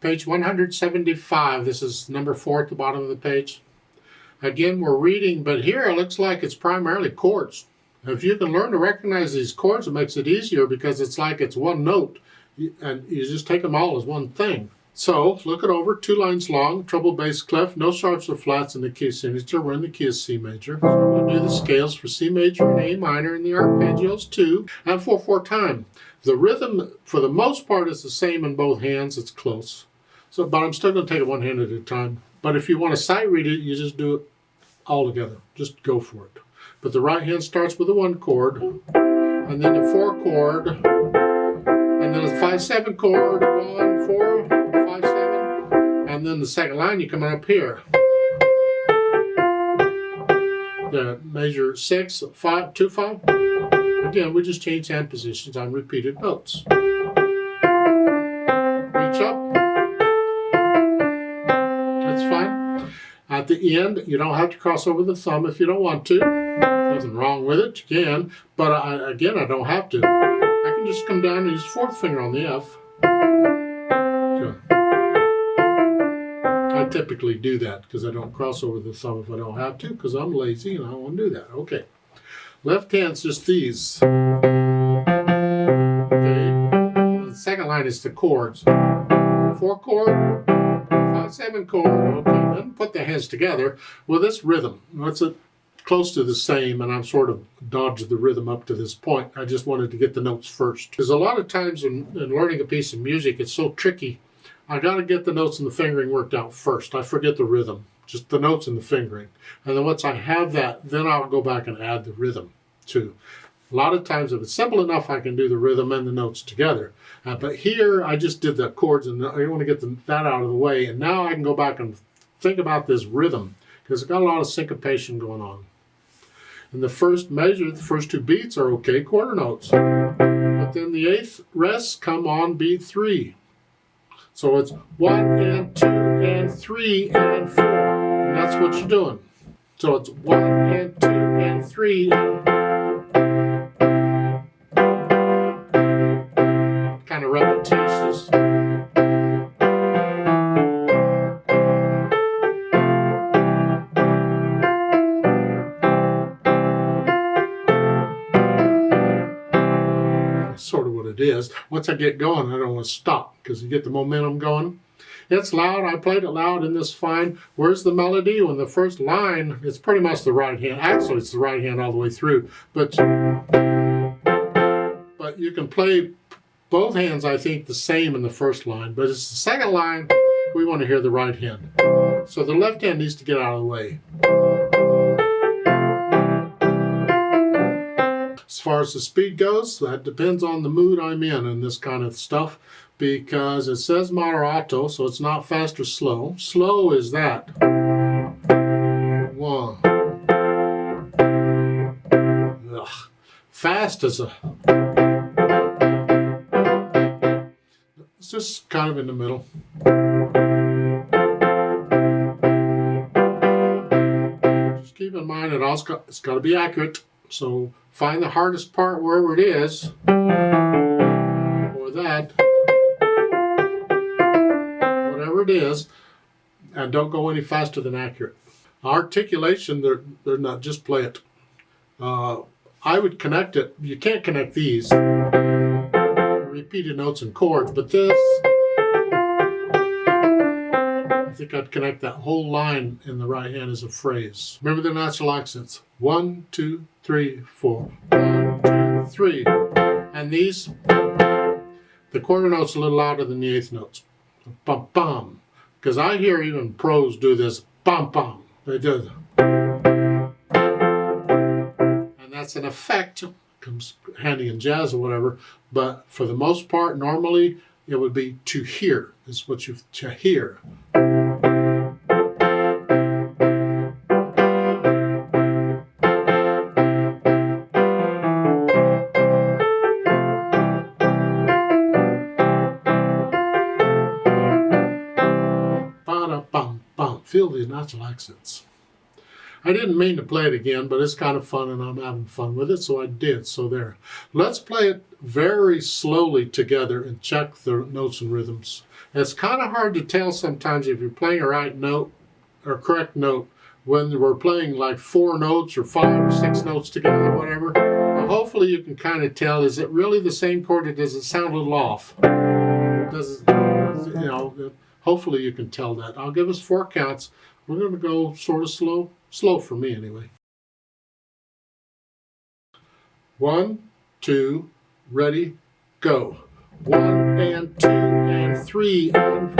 Page 175. This is number 4 at the bottom of the page. Again, we're reading, but here it looks like it's primarily chords. If you can learn to recognize these chords, it makes it easier because it's like it's one note, and you just take them all as one thing. So, look it over, 2 lines long, treble, bass, clef, no sharps or flats in the key signature. We're in the key of C major. So I'm going to do the scales for C major and A minor and the arpeggios too, and 4/4 time. The rhythm, for the most part, is the same in both hands. It's close. So, but I'm still going to take it one hand at a time. But if you want to sight read it, you just do it all together. Just go for it. But the right hand starts with a 1 chord, and then the 4 chord, and then a 5/7 chord, 1, 4, 5, 7, and then the second line you come up here. The measure 6, 5, 2, 5. Again, we just change hand positions on repeated notes. Reach up. That's fine. At the end, you don't have to cross over the thumb if you don't want to. Nothing wrong with it. You can, but again, I don't have to. I can just come down and use 4th finger on the F. I typically do that because I don't cross over the thumb if I don't have to, because I'm lazy and I don't want to do that. Okay. Left hand's just these. Okay. The second line is the chords. 4 chord, 5/7 chord. Okay. Then put the hands together with this rhythm. That's close to the same, and I've sort of dodged the rhythm up to this point. I just wanted to get the notes first. Because a lot of times in learning a piece of music, it's so tricky. I got to get the notes and the fingering worked out first. I forget the rhythm, just the notes and the fingering. And then once I have that, then I'll go back and add the rhythm too. A lot of times, if it's simple enough, I can do the rhythm and the notes together. But here, I just did the chords, and I want to get that out of the way. And now I can go back and think about this rhythm, because it's got a lot of syncopation going on. In the first measure, the first 2 beats are okay quarter notes. But then the 8th rests come on beat 3. So it's 1 and 2 and 3 and 4. And that's what you're doing. So it's 1 and 2 and 3. Kind of repetitious. Sort of what it is. Once I get going, I don't want to stop because you get the momentum going. It's loud. I played it loud in this fine. Where's the melody? When the first line, it's pretty much the right hand. Actually, it's the right hand all the way through. But you can play both hands, I think, the same in the first line. But it's the second line, we want to hear the right hand. So the left hand needs to get out of the way. As far as the speed goes, that depends on the mood I'm in this kind of stuff, because it says moderato, so it's not fast or slow. Slow is that. 1. Ugh. Fast is it's just kind of in the middle. Just keep in mind it's got to be accurate. So find the hardest part wherever it is, or that, whatever it is, and don't go any faster than accurate. Articulation, they're not, just play it. I would connect it. You can't connect these repeated notes and chords, but this, I think I'd connect that whole line in the right hand as a phrase. Remember the natural accents. 1, 2, 3, 4. 1, 2, 3. And these, the quarter note's a little louder than the 8th notes. Bum, bum. Because I hear even pros do this. Bum, bum. They do. And that's an effect. Comes handy in jazz or whatever. But for the most part, normally, it would be to hear. Is what you to hear. Feel the natural accents. I didn't mean to play it again, but it's kind of fun and I'm having fun with it, so I did. So there. Let's play it very slowly together and check the notes and rhythms. It's kind of hard to tell sometimes if you're playing a right note or correct note when we're playing like 4 notes or 5 or 6 notes together, whatever. But hopefully you can kind of tell, is it really the same chord or does it sound a little off? Does it, you know, hopefully you can tell that. I'll give us 4 counts. We're going to go sort of slow for me anyway. 1, 2, ready, go. 1 and 2 and 3 and